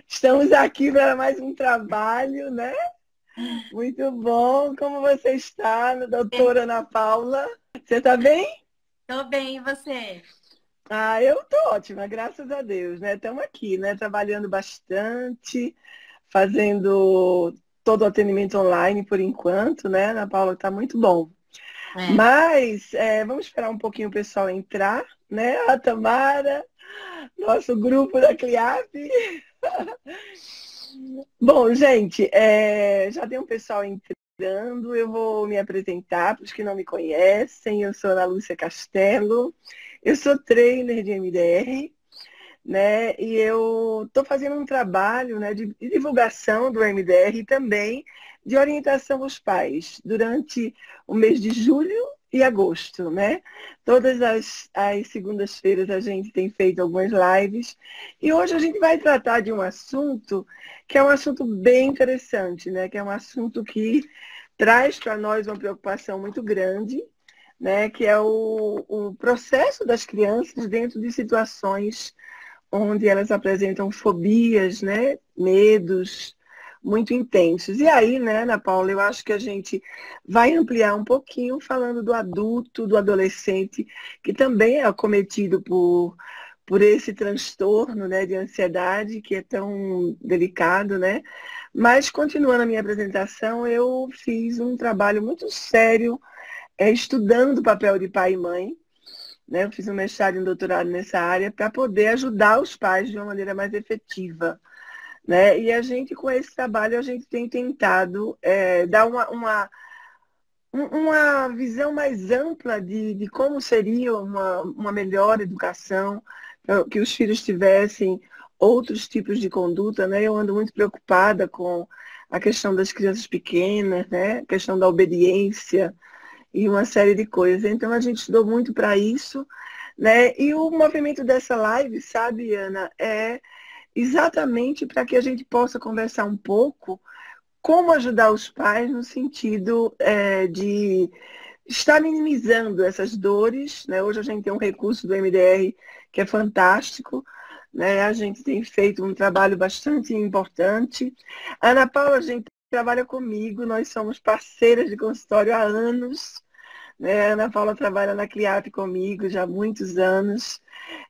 Estamos aqui para mais um trabalho, né? Muito bom. Como você está, doutora Ana Paula? Você está bem? Tô bem, e você? Ah, eu estou ótima, graças a Deus, né? Estamos aqui, né? Trabalhando bastante, fazendo todo o atendimento online por enquanto, né? Ana Paula, está muito bom. É. Mas vamos esperar um pouquinho o pessoal entrar, né? A Tamara, nosso grupo da CLIAP. Bom, gente, já tem um pessoal entrando. Eu vou me apresentar para os que não me conhecem. Eu sou Ana Lúcia Castelo, eu sou trainer de MDR, né? E eu estou fazendo um trabalho, né, de divulgação do MDR e também de orientação aos pais durante o mês de julho e agosto, né? Todas as segundas-feiras a gente tem feito algumas lives e hoje a gente vai tratar de um assunto que é um assunto bem interessante, né? Que é um assunto que traz para nós uma preocupação muito grande, né? Que é o processo das crianças dentro de situações onde elas apresentam fobias, né, medos muito intensos. E aí, né, Ana Paula, eu acho que a gente vai ampliar um pouquinho falando do adulto, do adolescente, que também é acometido por esse transtorno, né, de ansiedade que é tão delicado, né? Mas, continuando a minha apresentação, eu fiz um trabalho muito sério, estudando o papel de pai e mãe, né? Eu fiz um mestrado e um doutorado nessa área para poder ajudar os pais de uma maneira mais efetiva, né? E a gente, com esse trabalho, a gente tem tentado dar uma visão mais ampla de como seria uma melhor educação, que os filhos tivessem outros tipos de conduta, né? Eu ando muito preocupada com a questão das crianças pequenas, né? A questão da obediência e uma série de coisas. Então, a gente estudou muito para isso, né? E o movimento dessa live, sabe, Ana, é exatamente para que a gente possa conversar um pouco como ajudar os pais no sentido de estar minimizando essas dores, né? Hoje a gente tem um recurso do MDR que é fantástico, né? A gente tem feito um trabalho bastante importante. A Ana Paula, a gente trabalha comigo, nós somos parceiras de consultório há anos, né? A Ana Paula trabalha na CLIAP comigo já há muitos anos.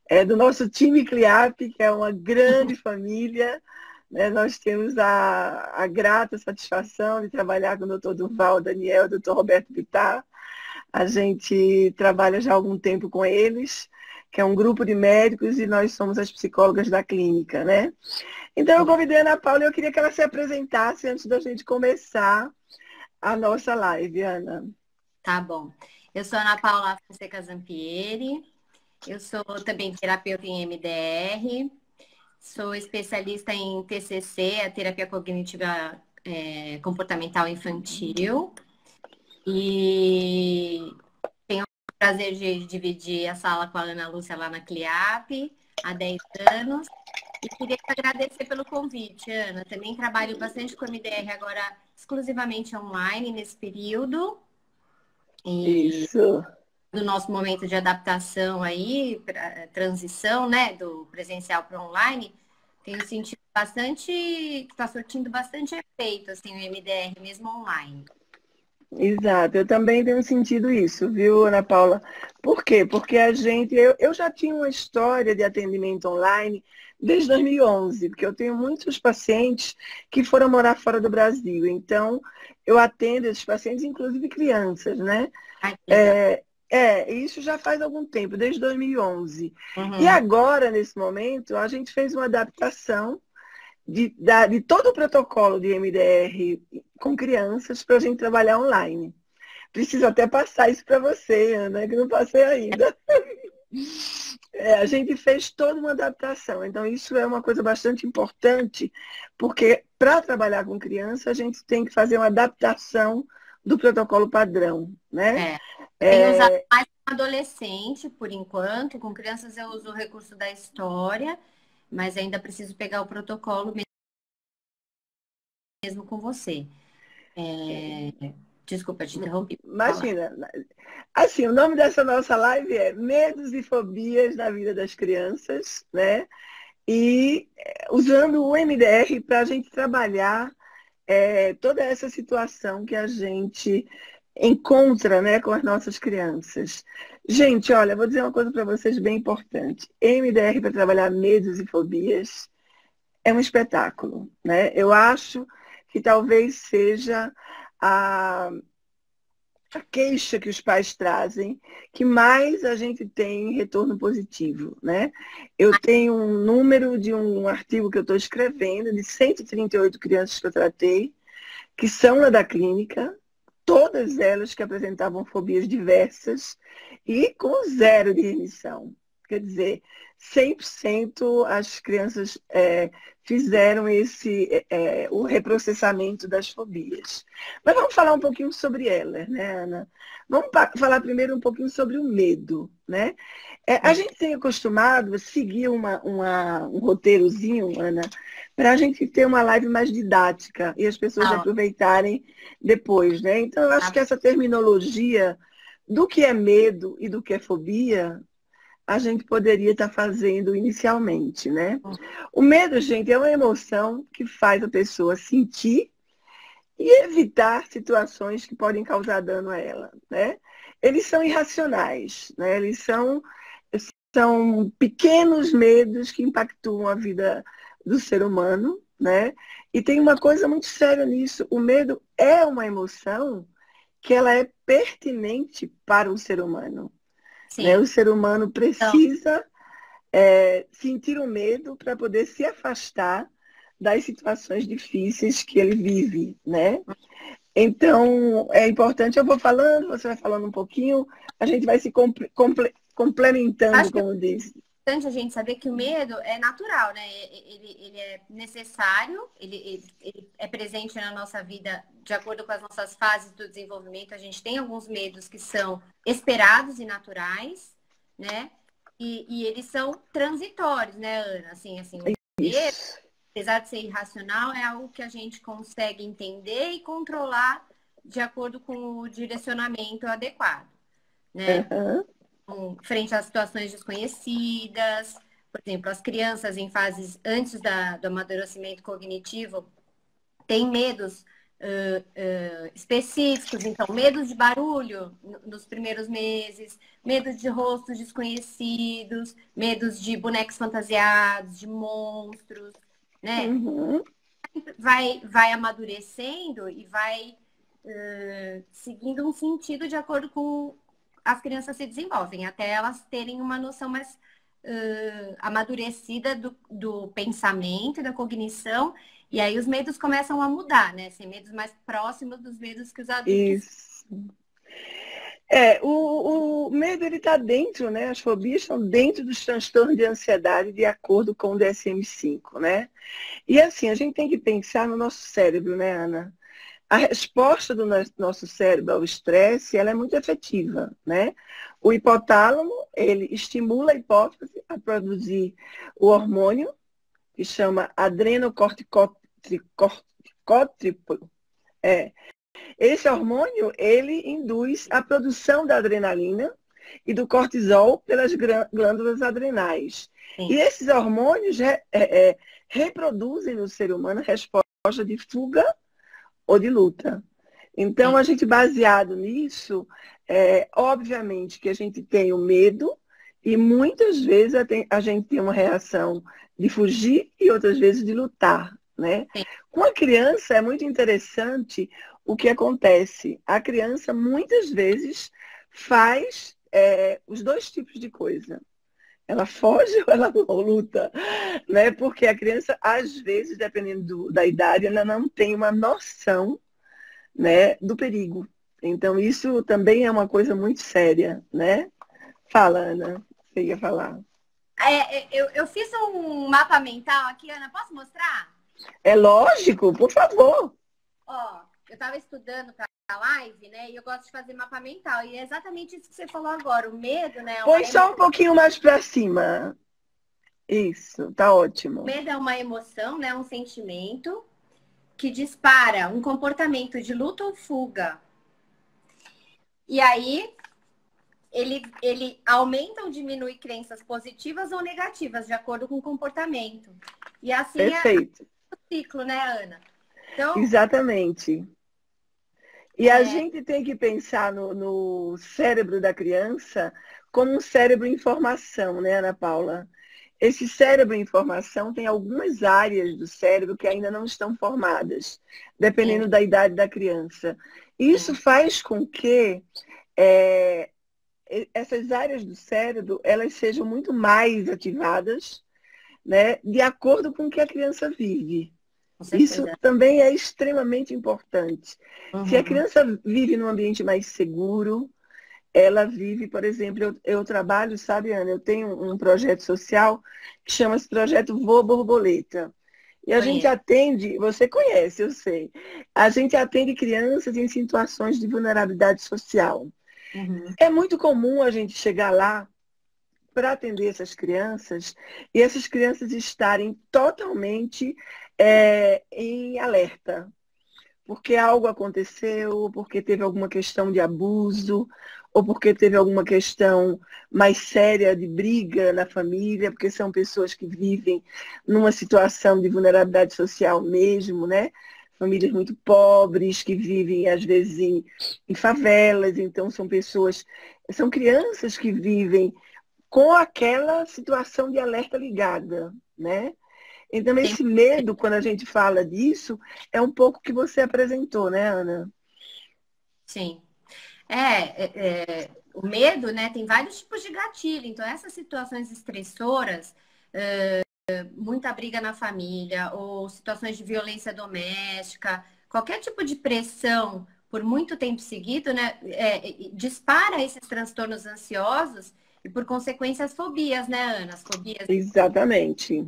É do nosso time CLIAP, que é uma grande família, né? Nós temos a grata satisfação de trabalhar com o doutor Durval Daniel, o doutor Roberto Bittar. A gente trabalha já há algum tempo com eles, que é um grupo de médicos e nós somos as psicólogas da clínica, né? Então eu convidei a Ana Paula e eu queria que ela se apresentasse antes da gente começar a nossa live, Ana. Tá bom. Eu sou Ana Paula Fonseca Zampieri, eu sou também terapeuta em MDR, sou especialista em TCC, a terapia cognitiva comportamental infantil, e tenho o prazer de dividir a sala com a Ana Lúcia lá na CLIAP há 10 anos. E queria te agradecer pelo convite, Ana. Também trabalho bastante com MDR agora exclusivamente online nesse período. E Isso, do nosso momento de adaptação aí, transição, né, do presencial para online, tenho sentido bastante, que está surtindo bastante efeito, assim, o MDR mesmo online. exato. Eu também tenho sentido isso, viu, Ana Paula? Por quê? Porque eu já tinha uma história de atendimento online desde 2011, porque eu tenho muitos pacientes que foram morar fora do Brasil. Então, eu atendo esses pacientes, inclusive crianças, né? Ai, que legal. Isso já faz algum tempo, desde 2011. E Uhum. agora, nesse momento, a gente fez uma adaptação de todo o protocolo de MDR com crianças para a gente trabalhar online. Preciso até passar isso para você, Ana, que não passei ainda. A gente fez toda uma adaptação, então isso é uma coisa bastante importante, porque para trabalhar com criança, a gente tem que fazer uma adaptação do protocolo padrão, né? É. Eu tenho usado É, mais com adolescente, por enquanto. Com crianças eu uso o recurso da história, mas ainda preciso pegar o protocolo mesmo com você. Desculpa, te interrompi. Fala. Imagina, assim, o nome dessa nossa live é Medos e Fobias na Vida das Crianças, né? e usando o MDR para a gente trabalhar toda essa situação que a gente encontra, né, com as nossas crianças. Gente, olha, vou dizer uma coisa para vocês bem importante. MDR para trabalhar medos e fobias é um espetáculo, né? Eu acho que talvez seja a, a queixa que os pais trazem que mais a gente tem retorno positivo, né? Eu tenho um número de um artigo que eu estou escrevendo de 138 crianças que eu tratei, que são lá da clínica, todas elas que apresentavam fobias diversas e com zero de remissão. Quer dizer, 100% as crianças fizeram o reprocessamento das fobias. Mas vamos falar um pouquinho sobre elas, né, Ana? Vamos falar primeiro um pouquinho sobre o medo, né? A gente tem acostumado a seguir um roteirozinho, Ana, para a gente ter uma live mais didática e as pessoas aproveitarem depois, né? Então, eu acho que essa terminologia do que é medo e do que é fobia, a gente poderia estar fazendo inicialmente, né? O medo, gente, é uma emoção que faz a pessoa sentir e evitar situações que podem causar dano a ela, né? Eles são irracionais, né? Eles são pequenos medos que impactam a vida do ser humano, né? E tem uma coisa muito séria nisso. O medo é uma emoção que ela é pertinente para o ser humano, né? O ser humano precisa sentir o medo para poder se afastar das situações difíceis que ele vive, né? Então, é importante, eu vou falando, você vai falando um pouquinho, a gente vai se complementando, como diz. É importante a gente saber que o medo é natural, né? Ele é necessário, ele é presente na nossa vida de acordo com as nossas fases do desenvolvimento. A gente tem alguns medos que são esperados e naturais, né? E eles são transitórios, né, Ana? Assim, o medo, apesar de ser irracional, é algo que a gente consegue entender e controlar de acordo com o direcionamento adequado, né? Frente a situações desconhecidas, por exemplo, as crianças em fases antes do amadurecimento cognitivo têm medos específicos, então, medos de barulho nos primeiros meses, medos de rostos desconhecidos, medos de bonecos fantasiados, de monstros, né? Vai amadurecendo e vai seguindo um sentido de acordo com as crianças se desenvolvem, até elas terem uma noção mais amadurecida do pensamento e da cognição, e aí os medos começam a mudar, né? Ser medos mais próximos dos medos que os adultos. Isso. O medo, ele está dentro, né? As fobias estão dentro dos transtornos de ansiedade, de acordo com o DSM-5, né? E assim, a gente tem que pensar no nosso cérebro, né, Ana? A resposta do nosso cérebro ao estresse, ela é muito efetiva, né? O hipotálamo, ele estimula a hipófise a produzir o hormônio, que chama adrenocorticotrípico. Esse hormônio, ele induz a produção da adrenalina e do cortisol pelas glândulas adrenais. Sim. E esses hormônios reproduzem no ser humano a resposta de fuga ou de luta. Então, a gente, baseado nisso, obviamente que a gente tem o medo e muitas vezes a gente tem uma reação de fugir e outras vezes de lutar, né? Com a criança é muito interessante o que acontece. A criança muitas vezes faz os dois tipos de coisa. Ela foge ou ela luta, né? Porque a criança, às vezes, dependendo da idade, ela não tem uma noção, né, do perigo. Então, isso também é uma coisa muito séria, né? Fala, Ana, você ia falar. Eu fiz um mapa mental aqui, Ana, posso mostrar? É lógico, por favor. Ó, eu estava estudando para a live, né? E eu gosto de fazer mapa mental. E é exatamente isso que você falou agora. O medo, né? Põe só um pouquinho mais para cima. Isso, tá ótimo. O medo é uma emoção, né? Um sentimento que dispara um comportamento de luta ou fuga. E aí, ele aumenta ou diminui crenças positivas ou negativas, de acordo com o comportamento. E assim é Perfeito. o ciclo, né, Ana? Então, Exatamente. E a gente tem que pensar no cérebro da criança como um cérebro em formação, né, Ana Paula? Esse cérebro em formação tem algumas áreas do cérebro que ainda não estão formadas, sim, dependendo da idade da criança. Isso sim, faz com que é, essas áreas do cérebro elas sejam muito mais ativadas, né, de acordo com o que a criança vive. com Isso certeza. também é extremamente importante. Se a Uhum. criança vive num ambiente mais seguro, ela vive, por exemplo, eu trabalho, sabe, Ana, eu tenho um projeto social que chama-se Projeto Voa Borboleta. E a gente Conheço. atende, você conhece, eu sei, a gente atende crianças em situações de vulnerabilidade social. Uhum. É muito comum a gente chegar lá para atender essas crianças e essas crianças estarem totalmente em alerta, porque algo aconteceu, porque teve alguma questão de abuso, ou porque teve alguma questão mais séria de briga na família, porque são pessoas que vivem numa situação de vulnerabilidade social mesmo, né? Famílias muito pobres, que vivem, às vezes, em favelas, então são pessoas, são crianças que vivem com aquela situação de alerta ligada, né? Então, Sim, esse medo, quando a gente fala disso, é um pouco que você apresentou, né, Ana? sim. O medo, né, tem vários tipos de gatilho. Então, essas situações estressoras, muita briga na família, ou situações de violência doméstica, qualquer tipo de pressão por muito tempo seguido, né, dispara esses transtornos ansiosos e, por consequência, as fobias, né, Ana? As fobias Exatamente.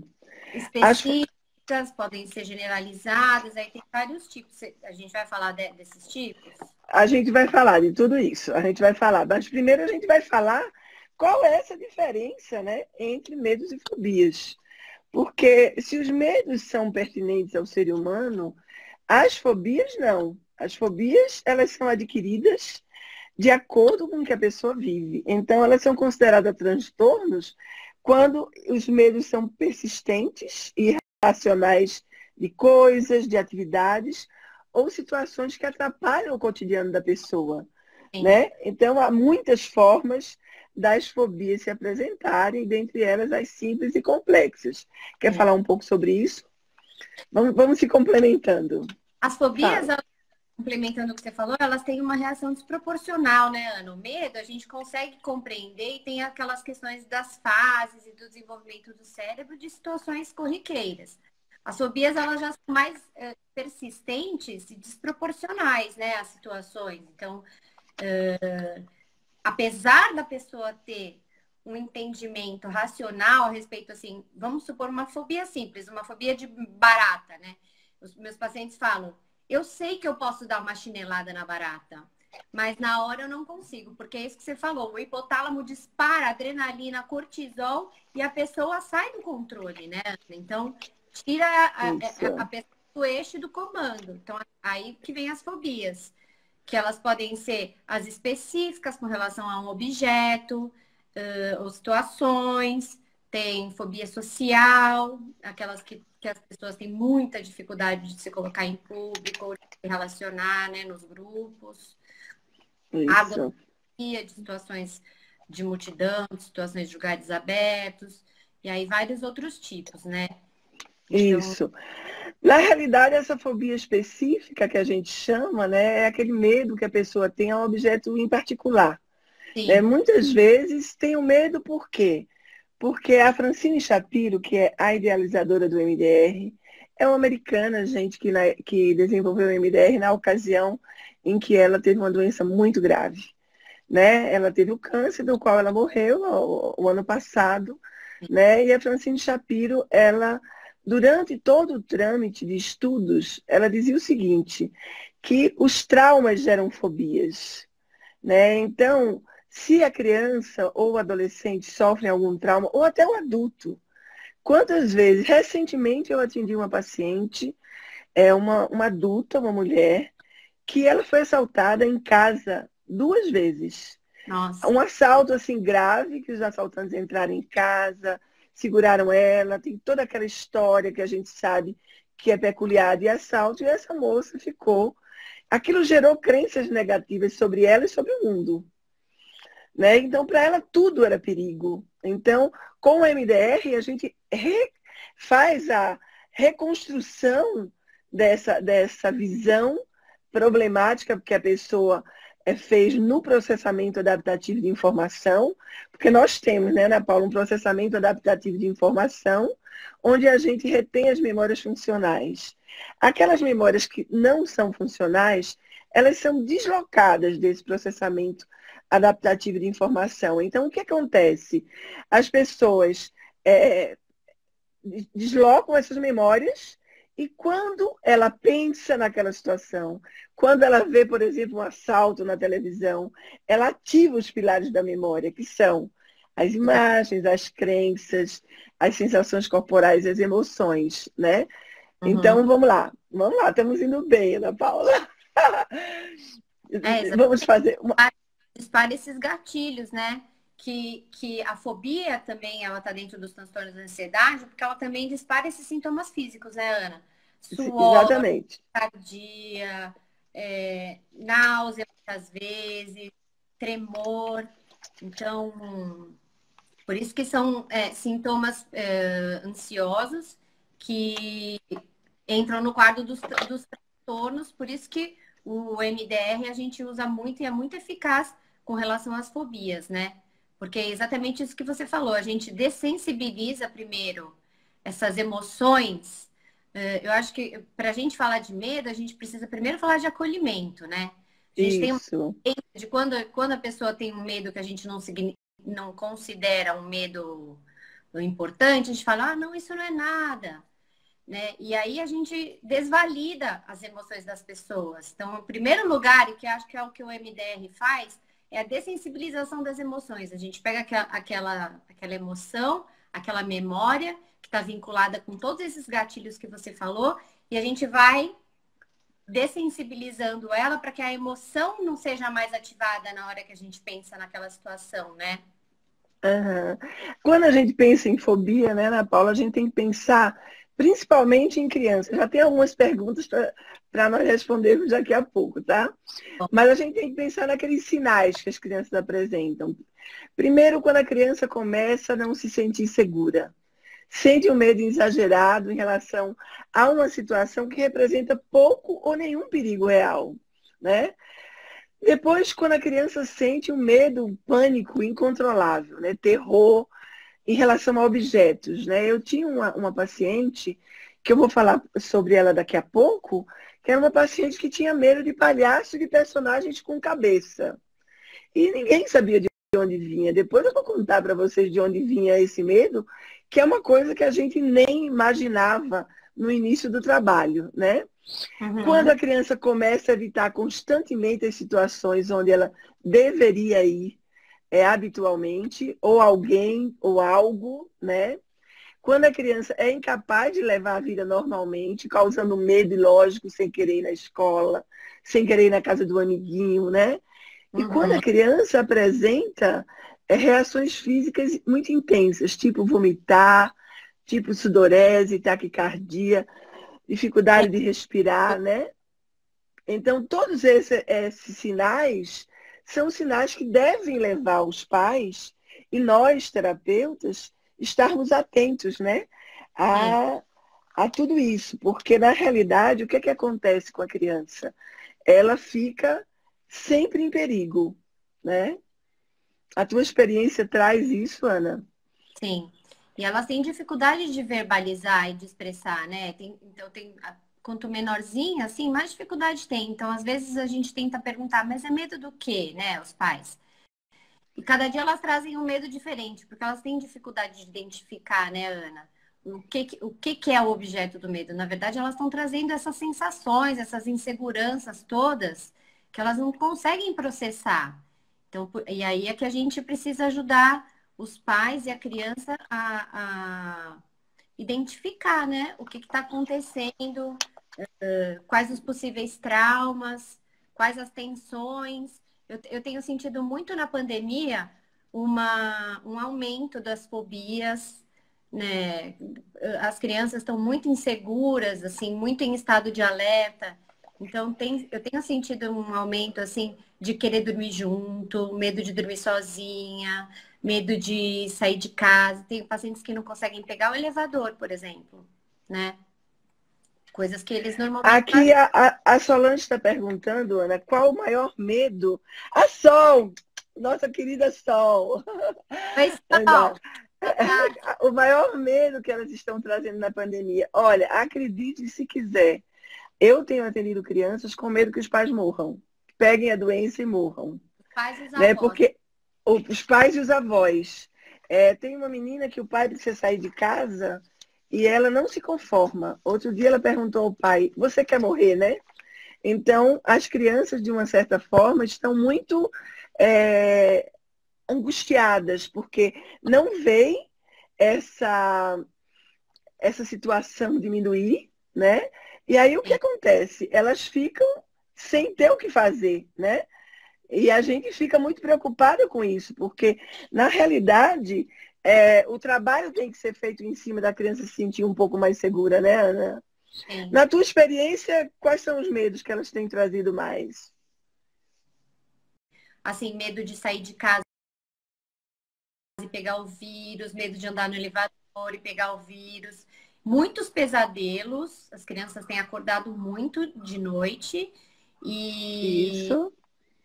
As, específicas podem ser generalizadas, aí tem vários tipos. A gente vai falar desses tipos? a gente vai falar de tudo isso, a gente vai falar, mas primeiro a gente vai falar qual é essa diferença, né, entre medos e fobias. Porque se os medos são pertinentes ao ser humano, as fobias não. As fobias, elas são adquiridas de acordo com o que a pessoa vive. Então, elas são consideradas transtornos quando os medos são persistentes e irracionais de coisas, de atividades ou situações que atrapalham o cotidiano da pessoa, Sim. né? Então, há muitas formas das fobias se apresentarem, dentre elas as simples e complexas. Quer Sim. falar um pouco sobre isso? Vamos se complementando. As fobias, Fala. complementando o que você falou, elas têm uma reação desproporcional, né, Ana? O medo a gente consegue compreender e tem aquelas questões das fases e do desenvolvimento do cérebro de situações corriqueiras. As fobias, elas já são mais persistentes e desproporcionais, né, às situações. Então, apesar da pessoa ter um entendimento racional a respeito, assim, vamos supor uma fobia simples, uma fobia de barata, né? Os meus pacientes falam, eu sei que eu posso dar uma chinelada na barata, mas na hora eu não consigo, porque é isso que você falou, o hipotálamo dispara adrenalina, cortisol e a pessoa sai do controle, né? Então, tira a Isso. pessoa do eixo do comando. Então, aí que vem as fobias que elas podem ser as específicas com relação a um objeto, ou situações, tem fobia social, aquelas que as pessoas têm muita dificuldade de se colocar em público ou de se relacionar, né, nos grupos, Isso. agonia de situações de multidão, de situações de lugares abertos, e aí vários outros tipos, né? Então, Isso. Na realidade, essa fobia específica que a gente chama, né, é aquele medo que a pessoa tem a um objeto em particular. Né? sim, Muitas vezes tem o medo por quê? Porque a Francine Shapiro, que é a idealizadora do MDR, é uma americana, gente, que desenvolveu o MDR na ocasião em que ela teve uma doença muito grave. Né? Ela teve o câncer, do qual ela morreu o ano passado, né? E a Francine Shapiro, ela, durante todo o trâmite de estudos, ela dizia o seguinte, que os traumas geram fobias, né? Então, se a criança ou o adolescente sofrem algum trauma, ou até o adulto, quantas vezes, recentemente eu atendi uma paciente, uma adulta, uma mulher, que ela foi assaltada em casa 2 vezes. Nossa. Um assalto assim grave, que os assaltantes entraram em casa, seguraram ela, tem toda aquela história que a gente sabe que é peculiar de assalto, e essa moça ficou. Aquilo gerou crenças negativas sobre ela e sobre o mundo, né? Então, para ela, tudo era perigo. Então, com o MDR, a gente faz a reconstrução dessa visão problemática que a pessoa fez no processamento adaptativo de informação, porque nós temos, né, Ana Paula, um processamento adaptativo de informação, onde a gente retém as memórias funcionais. Aquelas memórias que não são funcionais, elas são deslocadas desse processamento adaptativo de informação. Então, o que acontece? As pessoas deslocam essas memórias e quando ela pensa naquela situação, quando ela vê, por exemplo, um assalto na televisão, ela ativa os pilares da memória, que são as imagens, as crenças, as sensações corporais, as emoções, né? Uhum. Então, vamos lá, estamos indo bem, Ana Paula. Vamos Exatamente. fazer uma... Dispara esses gatilhos, né? Que a fobia também, ela tá dentro dos transtornos da ansiedade, porque ela também dispara esses sintomas físicos, né, Ana? Suor, Exatamente. cardia, náusea, muitas vezes, tremor. Então, por isso que são sintomas ansiosos que entram no quadro dos transtornos, por isso que o MDR a gente usa muito e é muito eficaz com relação às fobias, né? Porque é exatamente isso que você falou, a gente dessensibiliza primeiro essas emoções. Eu acho que para a gente falar de medo, a gente precisa primeiro falar de acolhimento, né? A gente tem um Isso. de quando a pessoa tem um medo que a gente não considera um medo importante, a gente fala, ah, não, isso não é nada, né? E aí a gente desvalida as emoções das pessoas. Então, em primeiro lugar, e que acho que é o que o MDR faz, é a dessensibilização das emoções. A gente pega aquela emoção, aquela memória que está vinculada com todos esses gatilhos que você falou, e a gente vai dessensibilizando ela para que a emoção não seja mais ativada na hora que a gente pensa naquela situação, né? Uhum. Quando a gente pensa em fobia, né, Ana Paula, a gente tem que pensar principalmente em crianças. Já tem algumas perguntas para nós respondermos daqui a pouco, tá? Mas a gente tem que pensar naqueles sinais que as crianças apresentam. Primeiro, quando a criança começa a não se sentir segura, sente um medo exagerado em relação a uma situação que representa pouco ou nenhum perigo real, né? Depois, quando a criança sente um medo, um pânico incontrolável, né? Terror em relação a objetos, né? Eu tinha uma paciente, que eu vou falar sobre ela daqui a pouco, que era uma paciente que tinha medo de palhaço e de personagens com cabeça. E ninguém sabia de onde vinha. Depois eu vou contar para vocês de onde vinha esse medo, que é uma coisa que a gente nem imaginava no início do trabalho, né? Quando Uhum. a criança começa a evitar constantemente as situações onde ela deveria ir, habitualmente, ou alguém, ou algo, né? Quando a criança é incapaz de levar a vida normalmente, causando medo ilógico, sem querer ir na escola, sem querer ir na casa do amiguinho, né? E quando Uhum. a criança apresenta reações físicas muito intensas, tipo vomitar, tipo sudorese, taquicardia, dificuldade de respirar, né? Então, todos esses sinais são sinais que devem levar os pais e nós, terapeutas, estarmos atentos, né? Sim. A, a tudo isso, porque na realidade, o que acontece com a criança? Ela fica sempre em perigo, né? A tua experiência traz isso, Ana? Sim. E elas têm dificuldade de verbalizar e de expressar, né? Quanto menorzinha, assim, mais dificuldade tem. Então, às vezes a gente tenta perguntar, mas é medo do quê, né, os pais? E cada dia elas trazem um medo diferente, porque elas têm dificuldade de identificar, né, Ana? O que é o objeto do medo? Na verdade, elas estão trazendo essas sensações, essas inseguranças todas, que elas não conseguem processar. Então, e aí é que a gente precisa ajudar os pais e a criança a identificar, né, o que está acontecendo, quais os possíveis traumas, quais as tensões. eu tenho sentido muito na pandemia um aumento das fobias, né? As crianças estão muito inseguras, assim, muito em estado de alerta. Então, eu tenho sentido um aumento, assim, de querer dormir junto, medo de dormir sozinha, medo de sair de casa. Tenho pacientes que não conseguem pegar o elevador, por exemplo, né? Coisas que eles normalmente Aqui fazem. a Solange está perguntando, Ana, qual o maior medo? A Sol, nossa querida Sol. Mas, Ana, Sol, boa tarde. o maior medo que elas estão trazendo na pandemia. Olha, acredite se quiser. Eu tenho atendido crianças com medo que os pais morram, peguem a doença e morram, Os pais e os né? avós. Porque os pais e os avós. Tem uma menina que o pai precisa sair de casa e ela não se conforma. Outro dia ela perguntou ao pai: "Você quer morrer, né?" Então, as crianças, de uma certa forma, estão muito angustiadas, porque não veem essa, essa situação diminuir, né? E aí o que Sim. acontece? Elas ficam sem ter o que fazer, né? E a gente fica muito preocupada com isso, porque, na realidade, o trabalho tem que ser feito em cima da criança se sentir um pouco mais segura, né, Ana? Sim. Na tua experiência, quais são os medos que elas têm trazido mais? Assim, medo de sair de casa e pegar o vírus, medo de andar no elevador e pegar o vírus. Muitos pesadelos, as crianças têm acordado muito de noite e Isso,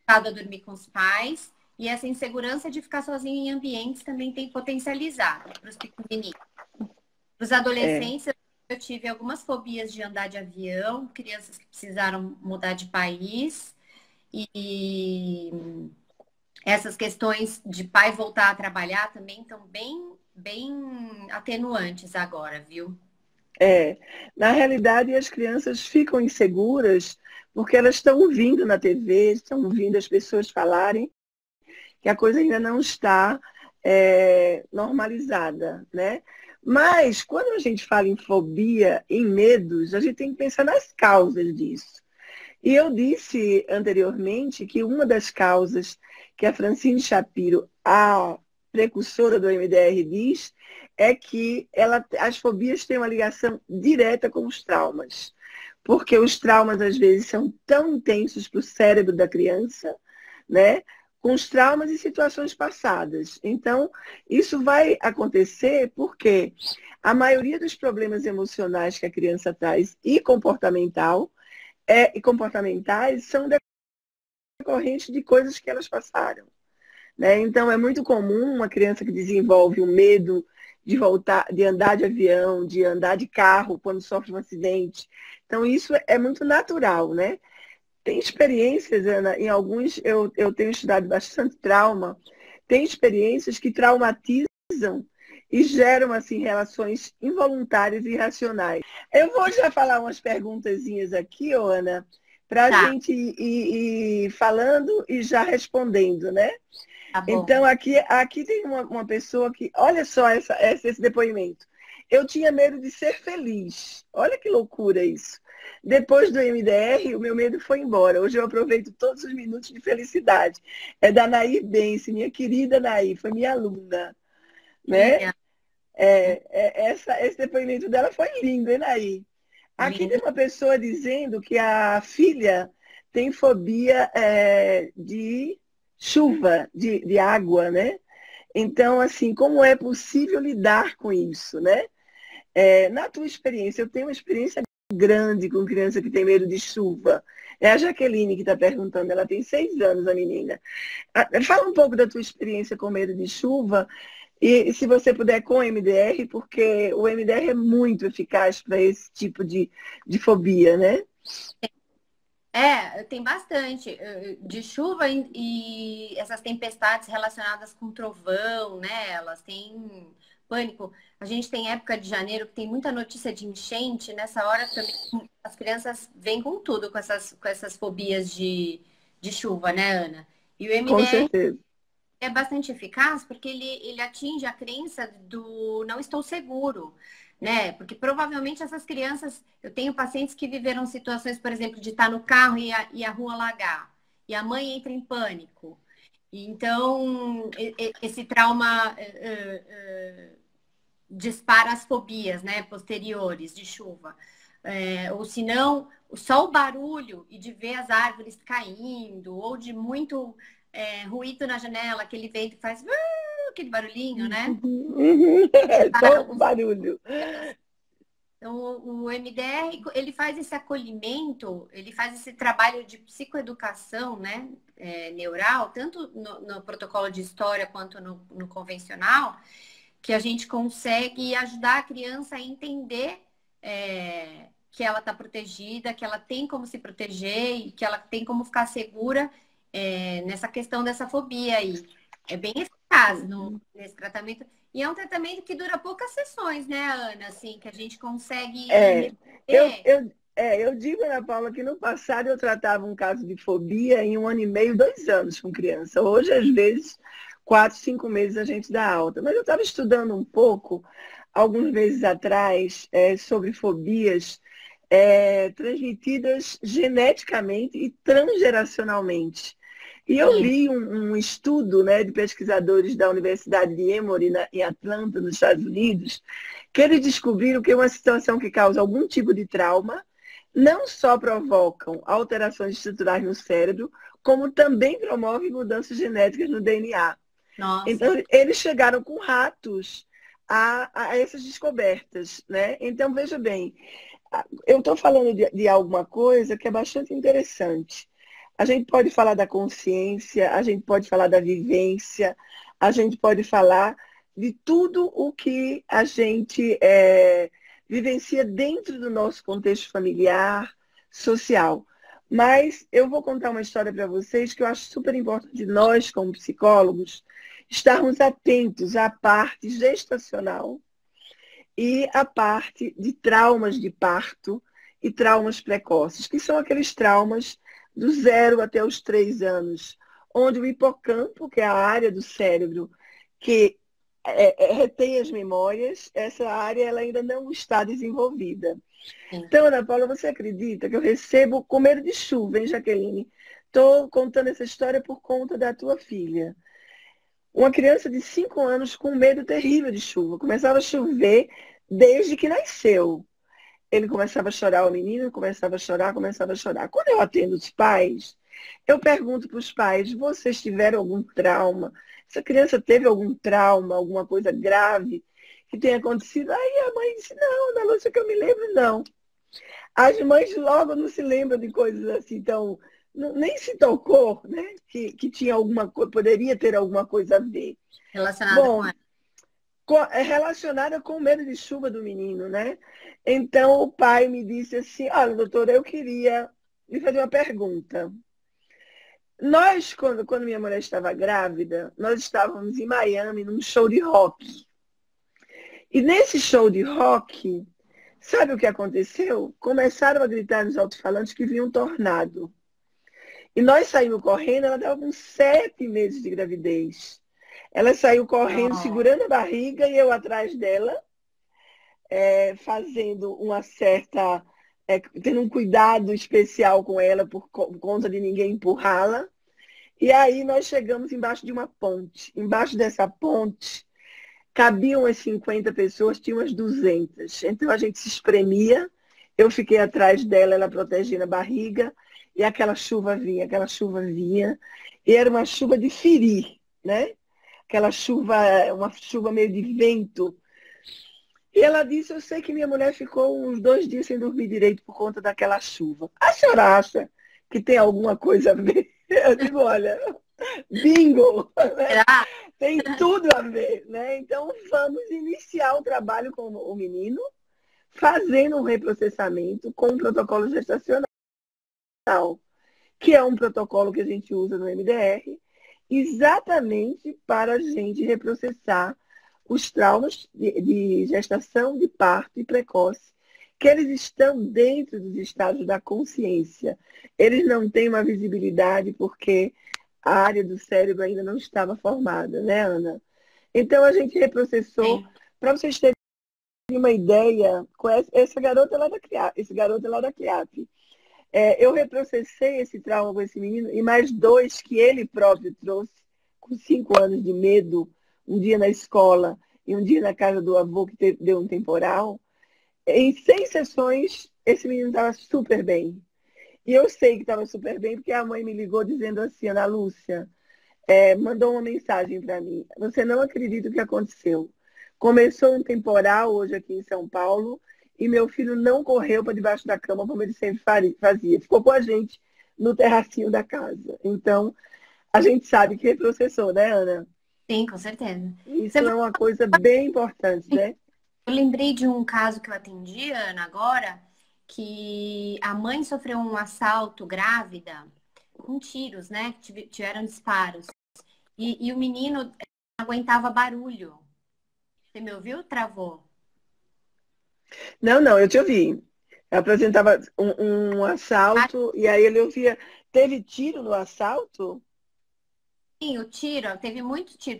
ficado a dormir com os pais. E essa insegurança de ficar sozinho em ambientes também tem potencializado para os pequenininhos. Para os é. adolescentes, eu tive algumas fobias de andar de avião, crianças que precisaram mudar de país. E essas questões de pai voltar a trabalhar também estão bem atenuantes agora, viu? É, na realidade, as crianças ficam inseguras porque elas estão ouvindo na TV, estão ouvindo as pessoas falarem que a coisa ainda não está normalizada, né? Mas, quando a gente fala em fobia, em medos, a gente tem que pensar nas causas disso. E eu disse anteriormente que uma das causas que a Francine Shapiro, a precursora do MDR, diz é que as fobias têm uma ligação direta com os traumas. Porque os traumas, às vezes, são tão intensos para o cérebro da criança, né? Com os traumas e situações passadas. Então, isso vai acontecer porque a maioria dos problemas emocionais que a criança traz e comportamentais são decorrentes de coisas que elas passaram, né? Então, é muito comum uma criança que desenvolve o medo de voltar, de andar de avião, de andar de carro quando sofre um acidente. Então, isso é muito natural, né? Tem experiências, Ana, em alguns, eu tenho estudado bastante trauma, tem experiências que traumatizam e geram, assim, relações involuntárias e irracionais. Eu vou já falar umas perguntazinhas aqui, ô, Ana, para a Tá, gente ir falando e já respondendo, né? tá bom. Então, aqui tem uma pessoa que, olha só esse depoimento. Eu tinha medo de ser feliz. Olha que loucura isso. Depois do MDR, o meu medo foi embora. Hoje eu aproveito todos os minutos de felicidade. É da Nair Bence, minha querida Nair, foi minha aluna, né? Filha, Esse depoimento dela foi lindo, hein, Nair? Aqui tem lindo. uma pessoa dizendo que a filha tem fobia de chuva, de água, né? Então, assim, como é possível lidar com isso, né? Na tua experiência, eu tenho uma experiência grande com criança que tem medo de chuva. É a Jaqueline que está perguntando, ela tem 6 anos, a menina. Fala um pouco da tua experiência com medo de chuva e se você puder com o MDR, porque o MDR é muito eficaz para esse tipo de fobia, né? Tem bastante de chuva e essas tempestades relacionadas com trovão, né? Elas têm pânico. A gente tem época de janeiro que tem muita notícia de enchente. Nessa hora também as crianças vêm com tudo com essas fobias de chuva, né, Ana? E o Com MDR certeza. é bastante eficaz porque ele atinge a crença do não estou seguro, né? Porque provavelmente essas crianças, eu tenho pacientes que viveram situações, por exemplo, de estar no carro e a rua alagar. e a mãe entra em pânico. Então, esse trauma dispara as fobias, né, posteriores de chuva. Ou se não, só o barulho e de ver as árvores caindo, ou de muito ruído na janela, aquele vento que faz aquele barulhinho, né? Só o barulho. Então, o MDR, ele faz esse acolhimento, ele faz esse trabalho de psicoeducação, né, neural, tanto no protocolo de história quanto no convencional, que a gente consegue ajudar a criança a entender que ela está protegida, que ela tem como se proteger e que ela tem como ficar segura nessa questão dessa fobia aí. É bem eficaz nesse tratamento. E é um tratamento que dura poucas sessões, né, Ana? Assim, que a gente consegue eu digo, Ana Paula, que no passado eu tratava um caso de fobia em 1 ano e meio, 2 anos com criança. Hoje, às vezes, 4, 5 meses a gente dá alta. Mas eu estava estudando um pouco, alguns meses atrás, sobre fobias transmitidas geneticamente e transgeracionalmente. E eu li um estudo, né, de pesquisadores da Universidade de Emory, em Atlanta, nos Estados Unidos, que eles descobriram que uma situação que causa algum tipo de trauma não só provocam alterações estruturais no cérebro, como também promove mudanças genéticas no DNA. Nossa. Então, eles chegaram com ratos a essas descobertas, né? Então, veja bem, eu estou falando de alguma coisa que é bastante interessante. A gente pode falar da consciência, a gente pode falar da vivência, a gente pode falar de tudo o que a gente vivencia dentro do nosso contexto familiar, social. Mas eu vou contar uma história para vocês que eu acho super importante nós, como psicólogos, estarmos atentos à parte gestacional e à parte de traumas de parto e traumas precoces, que são aqueles traumas do 0 até os 3 anos, onde o hipocampo, que é a área do cérebro que retém as memórias, essa área ela ainda não está desenvolvida. Sim. Então, Ana Paula, você acredita que eu recebo com medo de chuva, hein, Jaqueline? Estou contando essa história por conta da tua filha. Uma criança de 5 anos com medo terrível de chuva. Começava a chover desde que nasceu. Ele começava a chorar, o menino começava a chorar, começava a chorar. Quando eu atendo os pais, eu pergunto para os pais, vocês tiveram algum trauma? Essa criança teve algum trauma, alguma coisa grave que tenha acontecido? Aí a mãe disse, não, na Lúcia que eu me lembro, não. As mães logo não se lembram de coisas assim, então nem se tocou, né? Que tinha alguma coisa, poderia ter alguma coisa a ver. Relacionada com ela. É relacionada com o medo de chuva do menino, né? Então o pai me disse assim, olha, doutora, eu queria lhe fazer uma pergunta. Nós, quando minha mulher estava grávida, nós estávamos em Miami num show de rock. E nesse show de rock, sabe o que aconteceu? Começaram a gritar nos alto-falantes que vinha um tornado. E nós saímos correndo, ela estava com 7 meses de gravidez. Ela saiu correndo, segurando a barriga e eu atrás dela, fazendo uma certa... tendo um cuidado especial com ela por conta de ninguém empurrá-la. E aí nós chegamos embaixo de uma ponte. Embaixo dessa ponte cabiam as 50 pessoas, tinham as 200. Então a gente se espremia, eu fiquei atrás dela, ela protegendo a barriga, e aquela chuva vinha, e era uma chuva de ferir, né? Aquela chuva, uma chuva meio de vento. E ela disse, eu sei que minha mulher ficou uns 2 dias sem dormir direito por conta daquela chuva. A senhora acha que tem alguma coisa a ver? Eu digo, olha, bingo! Né? Tem tudo a ver, né? Então, vamos iniciar o trabalho com o menino, fazendo um reprocessamento com um protocolo gestacional, que é um protocolo que a gente usa no MDR, exatamente para a gente reprocessar os traumas de gestação, de parto e precoce, que eles estão dentro dos estados da consciência. Eles não têm uma visibilidade porque a área do cérebro ainda não estava formada, né, Ana? Então, a gente reprocessou, para vocês terem uma ideia, com essa garota lá da CRIAP, esse garoto lá da CRIAP. Eu reprocessei esse trauma com esse menino e mais dois que ele próprio trouxe com 5 anos de medo, um dia na escola e um dia na casa do avô que deu um temporal. Em 6 sessões, esse menino estava super bem. E eu sei que estava super bem porque a mãe me ligou dizendo assim, Ana Lúcia, mandou uma mensagem para mim. Você não acredita o que aconteceu. Começou um temporal hoje aqui em São Paulo e meu filho não correu para debaixo da cama como ele sempre fazia. Ficou com a gente no terracinho da casa. Então, a gente sabe que reprocessou, né, Ana? Sim, com certeza. Você Isso é uma coisa bem importante, né? Eu lembrei de um caso que eu atendi, Ana, agora, que a mãe sofreu um assalto grávida com tiros, né? Tiveram disparos. E o menino não aguentava barulho. Você me ouviu? Travou. Não, não, eu te ouvi. Eu apresentava um Ah, assalto e aí ele ouvia. Teve tiro no assalto? sim, o tiro, teve muito tiro,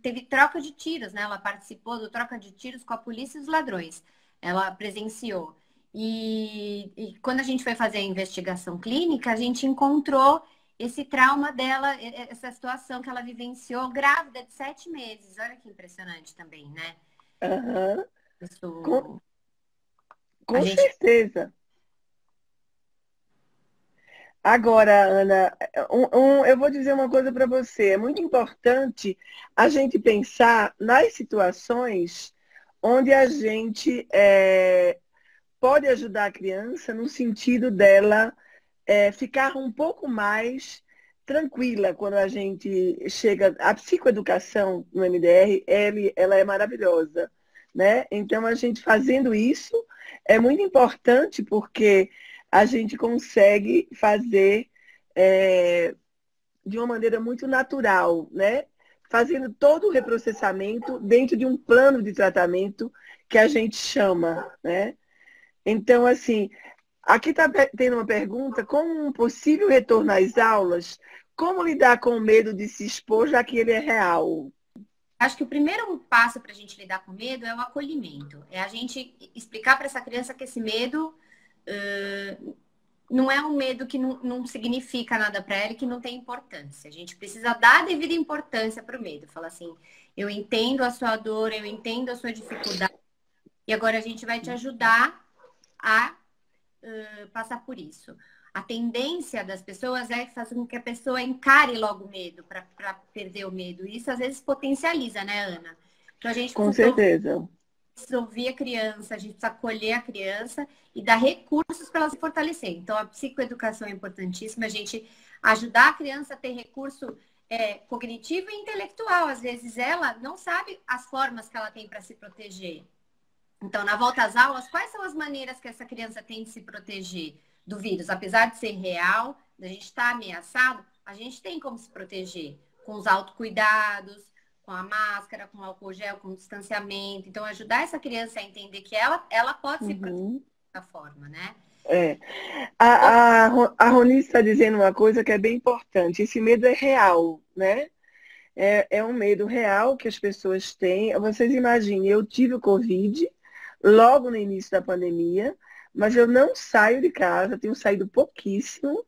teve troca de tiros, né? Ela participou do troca de tiros com a polícia e os ladrões. Ela presenciou. E quando a gente foi fazer a investigação clínica, a gente encontrou esse trauma dela, essa situação que ela vivenciou grávida de 7 meses. Olha que impressionante também, né? Aham, com, Isso, a com gente certeza. Agora, Ana, eu vou dizer uma coisa para você. É muito importante a gente pensar nas situações onde a gente pode ajudar a criança no sentido dela ficar um pouco mais tranquila quando a gente chega. A psicoeducação no MDR, ela é maravilhosa, né? Então, a gente fazendo isso é muito importante porque a gente consegue fazer de uma maneira muito natural, né? Fazendo todo o reprocessamento dentro de um plano de tratamento que a gente chama, né? Então, assim, aqui está tendo uma pergunta: com um possível retorno às aulas, como lidar com o medo de se expor, já que ele é real? acho que o primeiro passo para a gente lidar com medo é o acolhimento. É a gente explicar para essa criança que esse medo não é um medo que não significa nada para ela e que não tem importância. A gente precisa dar a devida importância para o medo. Falar assim, eu entendo a sua dor, eu entendo a sua dificuldade, e agora a gente vai te ajudar a passar por isso. A tendência das pessoas é fazer com que a pessoa encare logo o medo, para perder o medo. Isso às vezes potencializa, né, Ana? Então a gente Com precisa certeza. ouvir a criança, a gente precisa acolher a criança e dar recursos para ela se fortalecer. Então, a psicoeducação é importantíssima, a gente ajudar a criança a ter recurso cognitivo e intelectual. Às vezes, ela não sabe as formas que ela tem para se proteger. Então, na volta às aulas, quais são as maneiras que essa criança tem de se proteger do vírus? Apesar de ser real, da gente estar ameaçado, a gente tem como se proteger com os autocuidados, com a máscara, com o álcool gel, com o distanciamento. Então, ajudar essa criança a entender que ela pode se proteger Uhum. dessa forma, né? É. A Ronice está dizendo uma coisa que é bem importante. Esse medo é real, né? É um medo real que as pessoas têm. Vocês imaginem, eu tive o Covid logo no início da pandemia, mas eu não saio de casa, tenho saído pouquíssimo,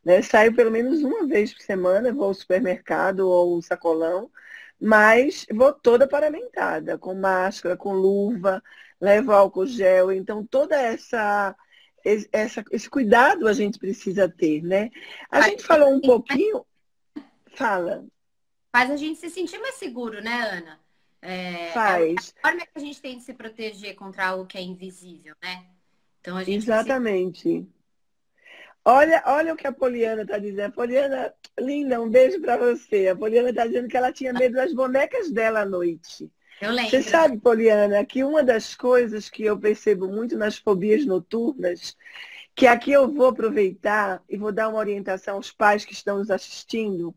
né? Saio pelo menos uma vez por semana, vou ao supermercado ou ao sacolão, mas vou toda paramentada, com máscara, com luva, levo álcool gel, então toda esse cuidado a gente precisa ter, né? A gente falou um pouquinho, fala, Faz a gente se sentir mais seguro, né, Ana? É a faz. forma que a gente tem de se proteger contra algo que é invisível, né? Então a gente precisa. Exatamente. Olha o que a Poliana está dizendo. Poliana, linda, um beijo para você. A Poliana está dizendo que ela tinha medo das bonecas dela à noite. Eu Você lembro. sabe, Poliana, que uma das coisas que eu percebo muito nas fobias noturnas, que aqui eu vou aproveitar e vou dar uma orientação aos pais que estão nos assistindo,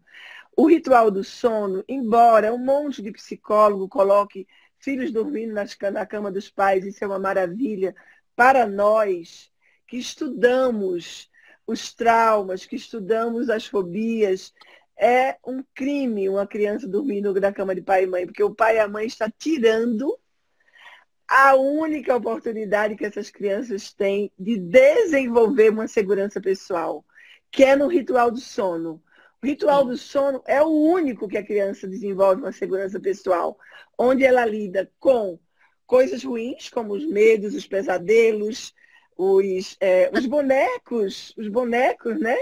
o ritual do sono, embora um monte de psicólogo coloque filhos dormindo na cama dos pais, isso é uma maravilha, para nós que estudamos os traumas, que estudamos as fobias, é um crime uma criança dormir na cama de pai e mãe, porque o pai e a mãe está tirando a única oportunidade que essas crianças têm de desenvolver uma segurança pessoal, que é no ritual do sono. O ritual do sono é o único que a criança desenvolve uma segurança pessoal, onde ela lida com coisas ruins, como os medos, os pesadelos, os bonecos, né?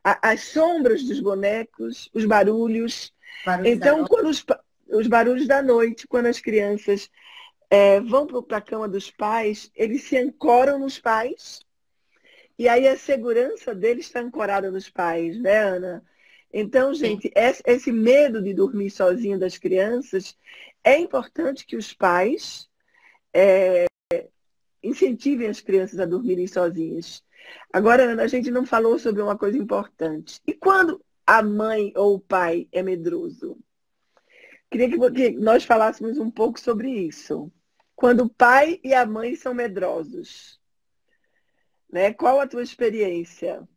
As sombras dos bonecos, os barulhos. Então, quando os barulhos da noite, quando as crianças vão para a cama dos pais, eles se ancoram nos pais, e aí a segurança deles está ancorada nos pais, né, Ana? Então, gente, esse medo de dormir sozinho das crianças, é importante que os pais incentivem as crianças a dormirem sozinhas. Agora, Ana, a gente não falou sobre uma coisa importante. E quando a mãe ou o pai é medroso? Queria que nós falássemos um pouco sobre isso. Quando o pai e a mãe são medrosos, né? Qual a tua experiência?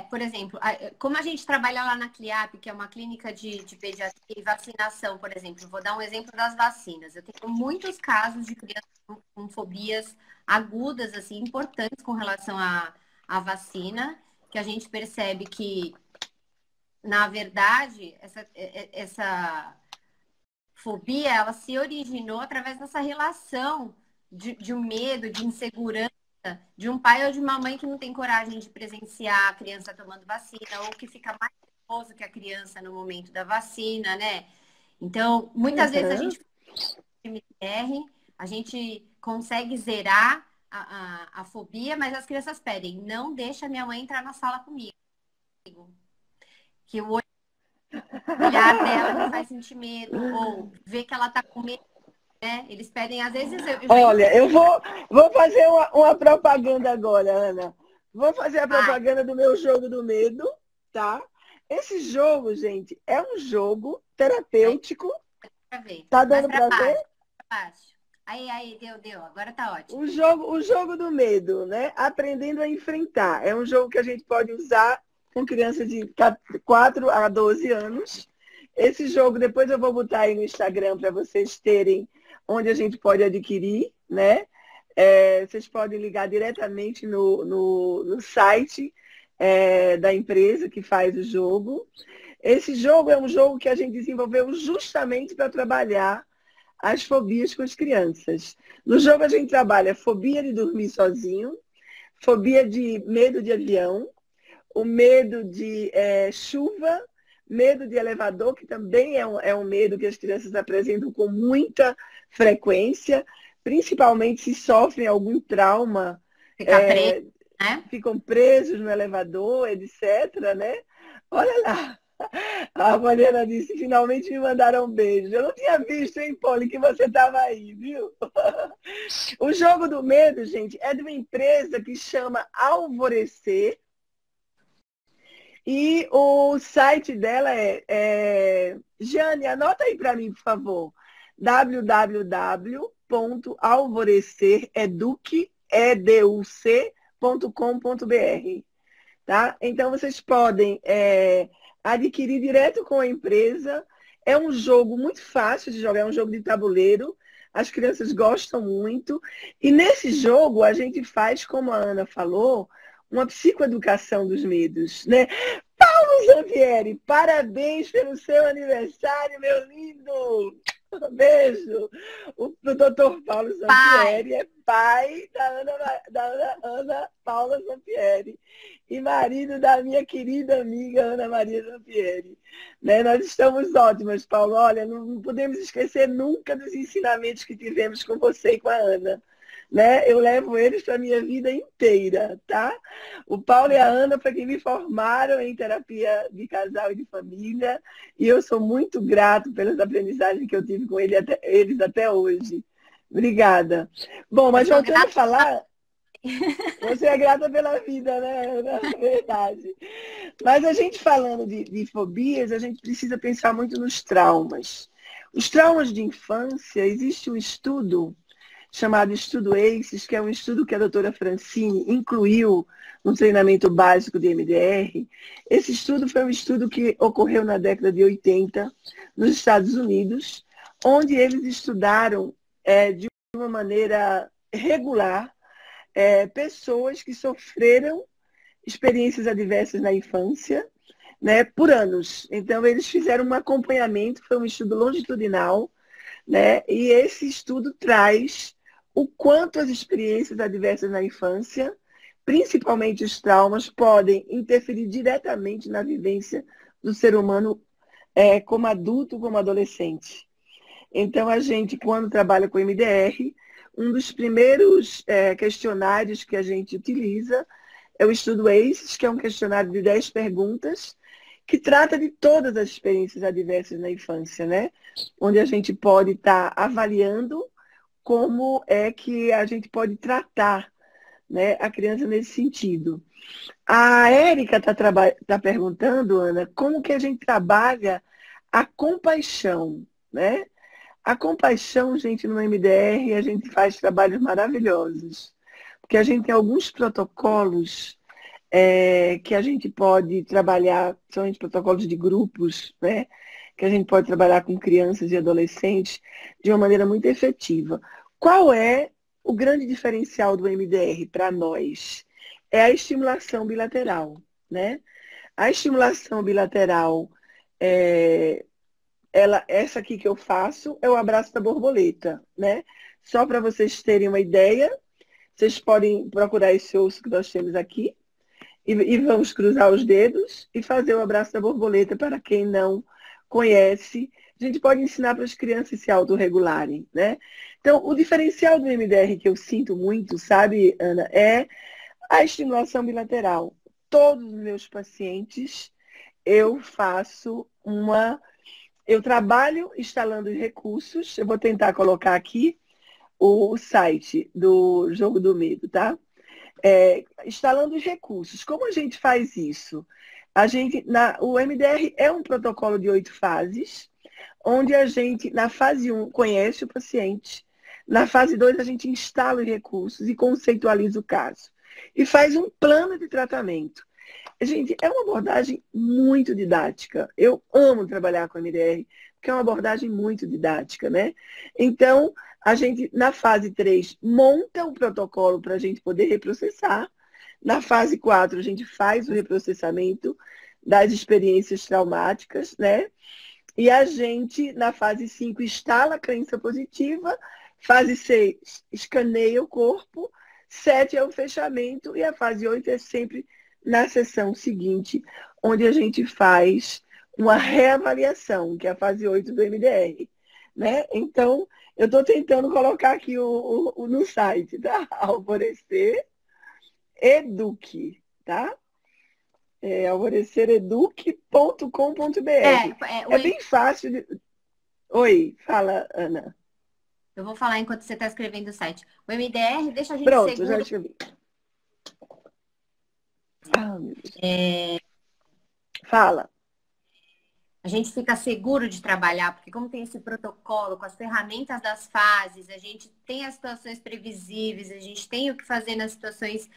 Por exemplo, como a gente trabalha lá na CLIAP, que é uma clínica de pediatria e vacinação, por exemplo, vou dar um exemplo das vacinas. Eu tenho muitos casos de crianças com fobias agudas, assim, importantes com relação à vacina, que a gente percebe que, na verdade, essa fobia, ela se originou através dessa relação de um medo, de insegurança, de um pai ou de uma mãe que não tem coragem de presenciar a criança tomando vacina, ou que fica mais nervoso que a criança no momento da vacina, né? Então, muitas vezes a gente MDR, a gente consegue zerar a fobia, mas as crianças pedem, não deixa minha mãe entrar na sala comigo. Que o olhar dela me faz sentir medo, ou ver que ela tá com medo, né? Eles pedem, às vezes... Olha, eu vou fazer uma propaganda agora, Ana. Vou fazer a propaganda do meu jogo do medo, tá? Esse jogo, gente, é um jogo terapêutico. Tá dando pra ver? Aí, deu. Agora tá ótimo. O jogo do medo, né? Aprendendo a enfrentar. É um jogo que a gente pode usar com crianças de 4 a 12 anos. Esse jogo, depois eu vou botar aí no Instagram para vocês terem onde a gente pode adquirir, né? Vocês podem ligar diretamente no site da empresa que faz o jogo. Esse jogo é um jogo que a gente desenvolveu justamente para trabalhar as fobias com as crianças. No jogo a gente trabalha fobia de dormir sozinho, fobia de medo de avião, o medo de chuva, medo de elevador, que também é um medo que as crianças apresentam com muita frequência, principalmente se sofrem algum trauma, ficam presos no elevador, etc., né? Olha lá, a Mariana disse, finalmente me mandaram um beijo. Eu não tinha visto, hein, Poli, que você estava aí, viu? O jogo do medo, gente, é de uma empresa que chama Alvorecer. E o site dela Jane, anota aí para mim, por favor. www.alvorecer.com.br, tá? Então, vocês podem adquirir direto com a empresa. É um jogo muito fácil de jogar, é um jogo de tabuleiro. As crianças gostam muito. E nesse jogo, a gente faz, como a Ana falou, uma psicoeducação dos medos, né? Paulo Zampieri, parabéns pelo seu aniversário, meu lindo! Um beijo! O doutor Paulo Zampieri é pai da Ana Paula Zampieri e marido da minha querida amiga Ana Maria Zampieri. Né? Nós estamos ótimas, Paulo. Olha, não podemos esquecer nunca dos ensinamentos que tivemos com você e com a Ana. Né? Eu levo eles para a minha vida inteira, tá? O Paulo e a Ana foi quem me formaram em terapia de casal e de família, e eu sou muito grato pelas aprendizagens que eu tive com eles até hoje. Obrigada. Bom, mas voltando a falar, você é grata pela vida, né, Ana? Verdade. Mas a gente falando de fobias, a gente precisa pensar muito nos traumas. Os traumas de infância, existe um estudo chamado Estudo ACEs, que é um estudo que a doutora Francine incluiu no treinamento básico de MDR. Esse estudo foi um estudo que ocorreu na década de 80, nos Estados Unidos, onde eles estudaram de uma maneira regular pessoas que sofreram experiências adversas na infância, né, por anos. Então, eles fizeram um acompanhamento, foi um estudo longitudinal, né, e esse estudo traz o quanto as experiências adversas na infância, principalmente os traumas, podem interferir diretamente na vivência do ser humano como adulto, como adolescente. Então, a gente, quando trabalha com MDR, um dos primeiros questionários que a gente utiliza é o estudo ACEs, que é um questionário de 10 perguntas, que trata de todas as experiências adversas na infância, né? Onde a gente pode estar avaliando como é que a gente pode tratar, né, a criança nesse sentido. A Érica está perguntando, Ana, como que a gente trabalha a compaixão, né? A compaixão, gente, no MDR, a gente faz trabalhos maravilhosos, porque a gente tem alguns protocolos que a gente pode trabalhar, são os protocolos de grupos, né? Que a gente pode trabalhar com crianças e adolescentes de uma maneira muito efetiva. Qual é o grande diferencial do MDR para nós? É a estimulação bilateral, né? A estimulação bilateral, essa aqui que eu faço é o abraço da borboleta, né? Só para vocês terem uma ideia, vocês podem procurar esse osso que nós temos aqui e vamos cruzar os dedos e fazer o abraço da borboleta para quem não conhece. A gente pode ensinar para as crianças se autorregularem, né? Então, o diferencial do MDR que eu sinto muito, sabe, Ana, é a estimulação bilateral. Todos os meus pacientes, eu trabalho instalando recursos. Eu vou tentar colocar aqui o site do Jogo do Medo, tá? Instalando os recursos. Como a gente faz isso? O MDR é um protocolo de 8 fases, onde a gente, na fase 1, conhece o paciente. Na fase 2, a gente instala os recursos e conceitualiza o caso. E faz um plano de tratamento. Gente, é uma abordagem muito didática. Eu amo trabalhar com MDR, porque é uma abordagem muito didática, né? Então, a gente, na fase 3, monta o protocolo para a gente poder reprocessar. Na fase 4, a gente faz o reprocessamento das experiências traumáticas, né? E a gente, na fase 5, instala a crença positiva. Fase 6, escaneia o corpo. 7 é o fechamento. E a fase 8 é sempre na sessão seguinte, onde a gente faz uma reavaliação, que é a fase 8 do MDR, né? Então, eu estou tentando colocar aqui no site, tá? Alvorecer Eduque, tá? alvorecereduque.com.br. É bem fácil. Oi, fala, Ana. Eu vou falar enquanto você está escrevendo o site. O MDR deixa a gente Pronto, seguro. Já escrevi. Meu Deus. Fala. A gente fica seguro de trabalhar, porque como tem esse protocolo com as ferramentas das fases, a gente tem as situações previsíveis, a gente tem o que fazer nas situações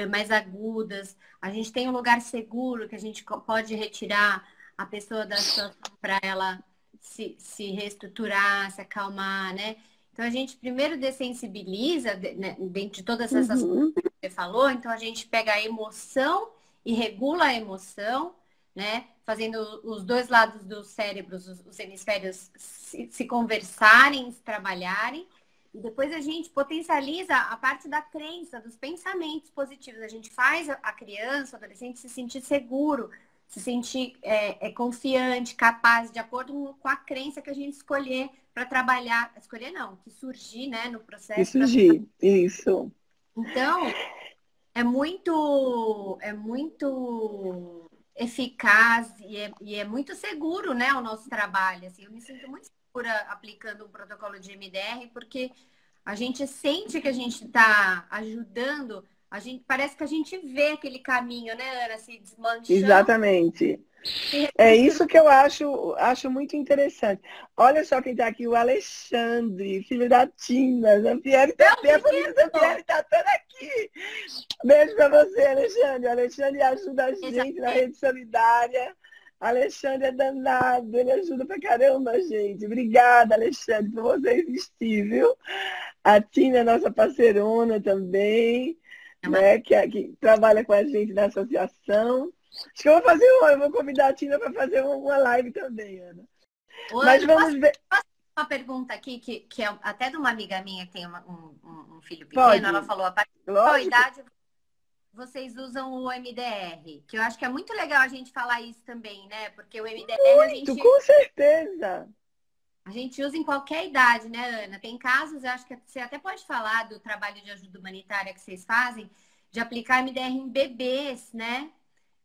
mais agudas, a gente tem um lugar seguro que a gente pode retirar a pessoa da situação para ela se reestruturar, se acalmar, né? Então a gente primeiro dessensibiliza, né, dentro de todas essas coisas que você falou, então a gente pega a emoção e regula a emoção, né? Fazendo os dois lados do cérebro, os hemisférios se conversarem, se trabalharem. E depois a gente potencializa a parte da crença, dos pensamentos positivos. A gente faz a criança, o adolescente se sentir seguro, se sentir confiante, capaz, de acordo com a crença que a gente escolher para trabalhar. Escolher não, que surgir, né, no processo. Que surgir, isso. Então, é muito eficaz e é muito seguro, né, o nosso trabalho. Assim, eu me sinto muito segura aplicando um protocolo de MDR, porque a gente sente que a gente está ajudando, parece que a gente vê aquele caminho, né, Ana, se desmanchando. Exatamente. É isso que eu acho muito interessante. Olha só quem está aqui, o Alexandre, filho da Tina. Zampieri também, a família Zampieri está toda aqui. Beijo para você, Alexandre. O Alexandre ajuda a gente na Rede Solidária Alexandre é danado, ele ajuda pra caramba, gente. Obrigada, Alexandre, por você existir, viu? A Tina é nossa parceirona também, É uma... né? Que trabalha com a gente na associação. Acho que eu vou convidar a Tina para fazer uma live também, Ana. Ô, Mas Ana, vamos ver. posso fazer uma pergunta aqui, que é até de uma amiga minha que tem um filho pequeno, ela Pode, falou, a partir de qual lógico. idade vocês usam o MDR? Que eu acho que é muito legal a gente falar isso também, né? Porque o MDR Muito, com certeza. a gente usa em qualquer idade, né, Ana? Tem casos, eu acho que você até pode falar do trabalho de ajuda humanitária que vocês fazem, de aplicar MDR em bebês, né?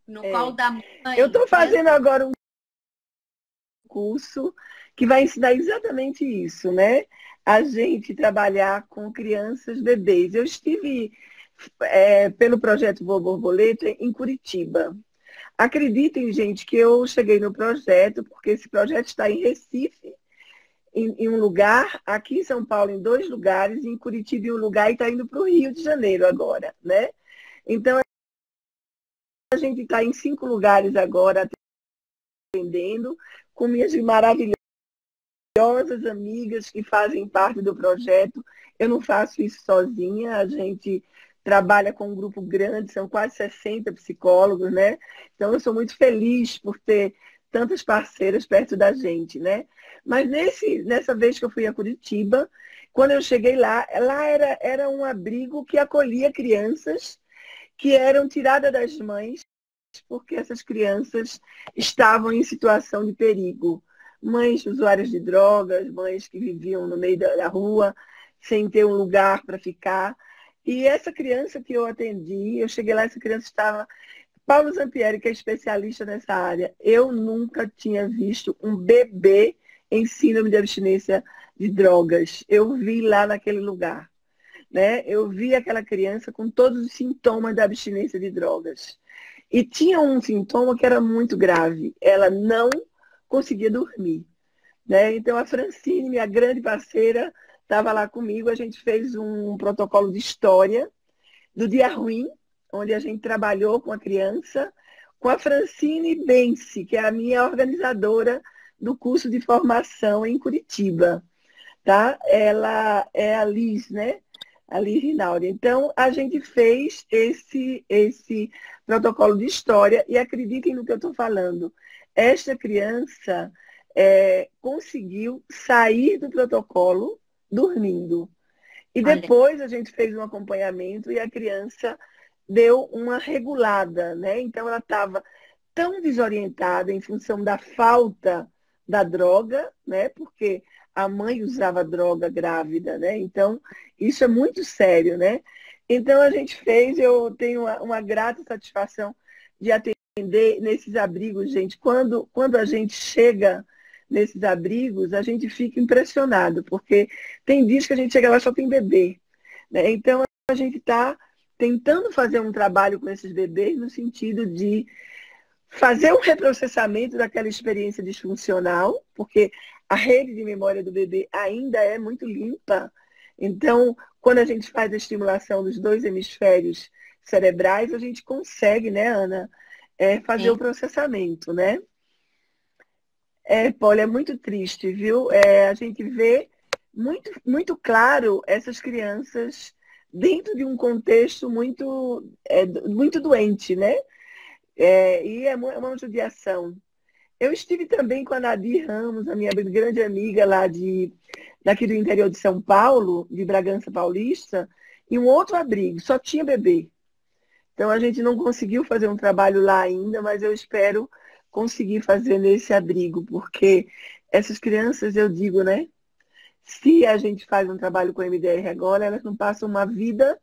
No colo É. da Eu mãe, estou criança. fazendo agora um curso que vai ensinar exatamente isso, né? A gente trabalhar com crianças, bebês. Eu estive pelo projeto Voa Borboleta em Curitiba. Acreditem, gente, que eu cheguei no projeto, porque esse projeto está em Recife, em um lugar, aqui em São Paulo, em 2 lugares, em Curitiba em um lugar, e está indo para o Rio de Janeiro agora, né? Então, a gente está em 5 lugares agora, atendendo, com minhas maravilhosas amigas que fazem parte do projeto. Eu não faço isso sozinha, a gente trabalha com um grupo grande, são quase 60 psicólogos, né? Então, eu sou muito feliz por ter tantas parceiras perto da gente, né? Mas nessa vez que eu fui a Curitiba, quando eu cheguei lá era um abrigo que acolhia crianças que eram tiradas das mães porque essas crianças estavam em situação de perigo. Mães usuárias de drogas, mães que viviam no meio da rua, sem ter um lugar para ficar. E essa criança que eu atendi, eu cheguei lá, essa criança estava. Paulo Zampieri, que é especialista nessa área, eu nunca tinha visto um bebê em síndrome de abstinência de drogas. Eu vi lá naquele lugar, né? Eu vi aquela criança com todos os sintomas da abstinência de drogas. E tinha um sintoma que era muito grave. Ela não conseguia dormir, né? Então a Francine, minha grande parceira, estava lá comigo. A gente fez um protocolo de história do dia ruim, onde a gente trabalhou com a criança, com a Francine Bense, que é a minha organizadora do curso de formação em Curitiba, tá? Ela é a Liz, né? A Liz Rinaldi. Então, a gente fez esse protocolo de história e acreditem no que eu estou falando. Esta criança conseguiu sair do protocolo dormindo. E Olha, depois a gente fez um acompanhamento e a criança deu uma regulada, né? Então ela estava tão desorientada em função da falta da droga, né? Porque a mãe usava droga grávida, né? Então isso é muito sério, né? Então a gente fez, eu tenho uma grata satisfação de atender nesses abrigos, gente. Quando a gente chega nesses abrigos, a gente fica impressionado, porque tem dias que a gente chega lá e só tem bebê, né? Então a gente está tentando fazer um trabalho com esses bebês no sentido de fazer um reprocessamento daquela experiência disfuncional, porque a rede de memória do bebê ainda é muito limpa. Então, quando a gente faz a estimulação dos 2 hemisférios cerebrais, a gente consegue, né, Ana, fazer sim. o processamento, né? Paulo, é muito triste, viu? A gente vê muito, muito claro essas crianças dentro de um contexto muito doente, né? E é uma judiação. Eu estive também com a Nadir Ramos, a minha grande amiga daqui do interior de São Paulo, de Bragança Paulista, em um outro abrigo, só tinha bebê. Então a gente não conseguiu fazer um trabalho lá ainda, mas eu espero conseguir fazer nesse abrigo, porque essas crianças, eu digo, né? Se a gente faz um trabalho com MDR agora, elas não passam uma vida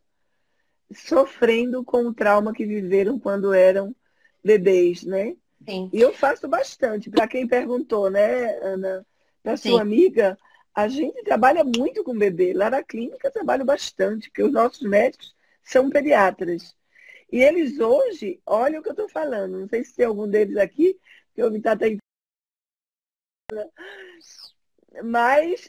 sofrendo com o trauma que viveram quando eram bebês, né? Sim, E eu faço bastante. Para quem perguntou, né, Ana, para sim. sua amiga, a gente trabalha muito com bebê. Lá na clínica trabalho bastante, porque os nossos médicos são pediatras. E eles hoje, olha o que eu estou falando, não sei se tem algum deles aqui, que eu vi tá até. Mas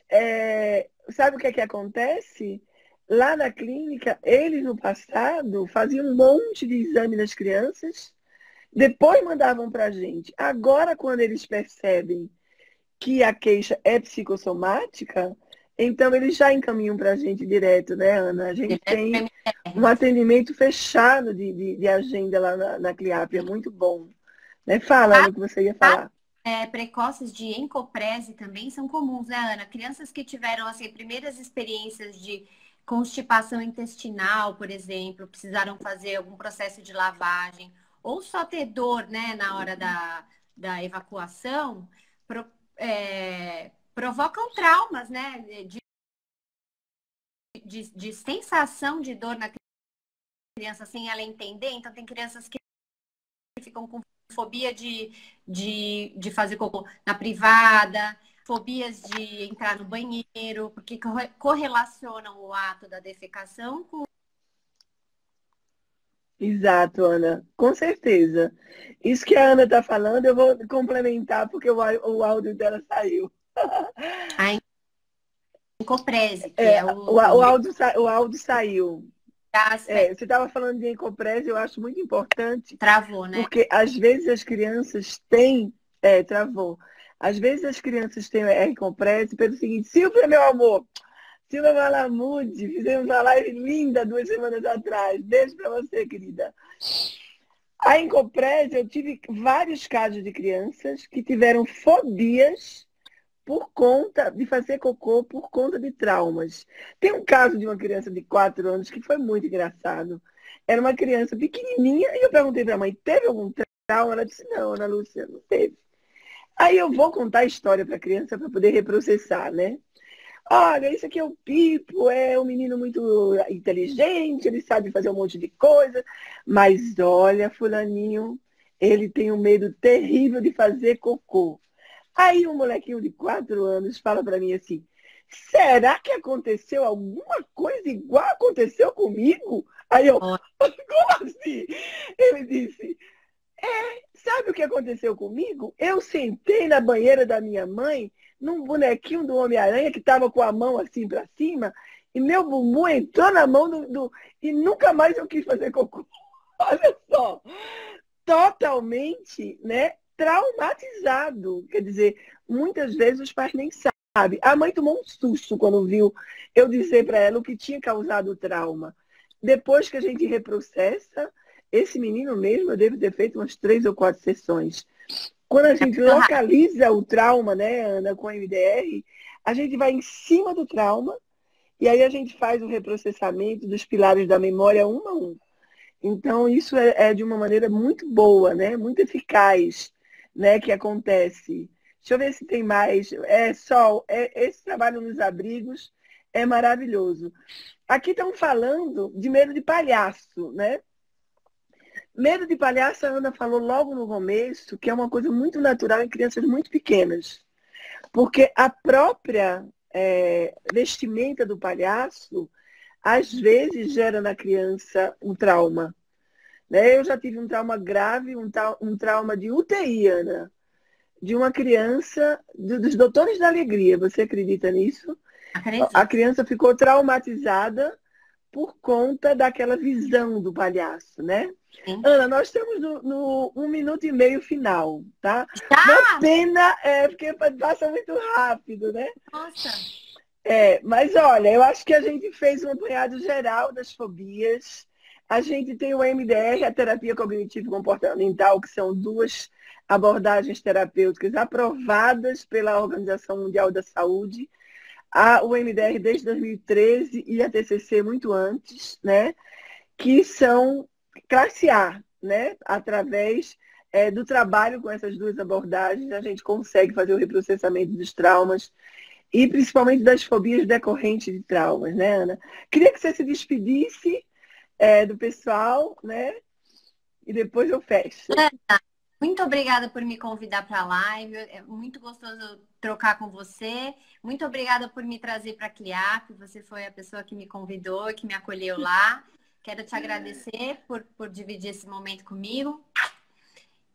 sabe o que é que acontece? Lá na clínica, eles no passado faziam um monte de exame nas crianças depois mandavam para a gente. Agora, quando eles percebem que a queixa é psicossomática, então eles já encaminham para a gente direto, né, Ana? A gente Direto para tem um MDR. atendimento fechado de agenda lá na CLIAP, é muito bom. Né? Fala, Ana, o que você ia falar. Precoces de encoprese também são comuns, né, Ana? Crianças que tiveram assim, primeiras experiências de constipação intestinal, por exemplo, precisaram fazer algum processo de lavagem, ou só ter dor, né, na hora da evacuação, provocam traumas, né, de sensação de dor na criança sem ela entender. Então, tem crianças que ficam com fobia de fazer cocô na privada, fobias de entrar no banheiro, porque correlacionam o ato da defecação com... Exato, Ana, com certeza. Isso que a Ana está falando, eu vou complementar, porque o áudio dela saiu. a encoprese, que é O áudio saiu. Você estava falando de encoprese, eu acho muito importante. Travou, né? Porque às vezes as crianças têm. Travou. Às vezes as crianças têm encoprese pelo seguinte: Silvia, meu amor, Silvia Malamude, fizemos uma live linda 2 semanas atrás. Beijo para você, querida. A encoprese, eu tive vários casos de crianças que tiveram fobias por conta de fazer cocô, por conta de traumas. Tem um caso de uma criança de 4 anos que foi muito engraçado. Era uma criança pequenininha e eu perguntei para a mãe, teve algum trauma? Ela disse, não, Ana Lúcia, não teve. Aí eu vou contar a história para a criança para poder reprocessar, né? Olha, isso aqui é o Pipo, é um menino muito inteligente, ele sabe fazer um monte de coisa, mas olha, fulaninho, ele tem um medo terrível de fazer cocô. Aí um molequinho de 4 anos fala para mim assim, será que aconteceu alguma coisa igual aconteceu comigo? Aí eu, como assim? Ele disse, sabe o que aconteceu comigo? Eu sentei na banheira da minha mãe, num bonequinho do Homem-Aranha que estava com a mão assim para cima, e meu bumbum entrou na mão e nunca mais eu quis fazer cocô. Olha só, totalmente, né, traumatizado. Quer dizer, muitas vezes os pais nem sabem. A mãe tomou um susto quando viu eu dizer para ela o que tinha causado o trauma. Depois que a gente reprocessa, esse menino mesmo, eu devo ter feito umas 3 ou 4 sessões. Quando a gente localiza o trauma, né, Ana, com a MDR, a gente vai em cima do trauma e aí a gente faz o reprocessamento dos pilares da memória um a um. Então, isso é de uma maneira muito boa, né? Muito eficaz, né? Que acontece. Deixa eu ver se tem mais. Esse trabalho nos abrigos é maravilhoso. Aqui estão falando de medo de palhaço, né? Medo de palhaço, a Ana falou logo no começo, que é uma coisa muito natural em crianças muito pequenas. Porque a própria vestimenta do palhaço, às vezes, gera na criança um trauma. Né? Eu já tive um trauma grave, um trauma de UTI, Ana, de uma criança, dos Doutores da Alegria. Você acredita nisso? Acredito. A criança ficou traumatizada por conta daquela visão do palhaço, né? Sim. Ana, nós estamos no 1 minuto e meio final, tá? Uma pena, porque passa muito rápido, né? Nossa! Mas olha, eu acho que a gente fez um apanhado geral das fobias. A gente tem o MDR, a terapia cognitivo-comportamental, que são 2 abordagens terapêuticas aprovadas pela Organização Mundial da Saúde. O MDR desde 2013 e a TCC muito antes, né? Que são classe A, né? Através do trabalho com essas 2 abordagens, a gente consegue fazer o reprocessamento dos traumas e principalmente das fobias decorrentes de traumas, né, Ana? Queria que você se despedisse do pessoal, né? E depois eu fecho. Ana, muito obrigada por me convidar para a live. É muito gostoso trocar com você. Muito obrigada por me trazer para a CLIAP. Você foi a pessoa que me convidou, que me acolheu lá. Quero te agradecer por dividir esse momento comigo.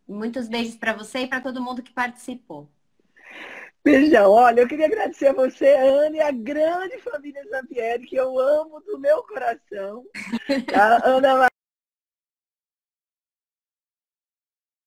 Muitos beijos para você e para todo mundo que participou. Beijão. Olha, eu queria agradecer a você, Ana, e a grande família Zampieri, que eu amo do meu coração. Tá? Ana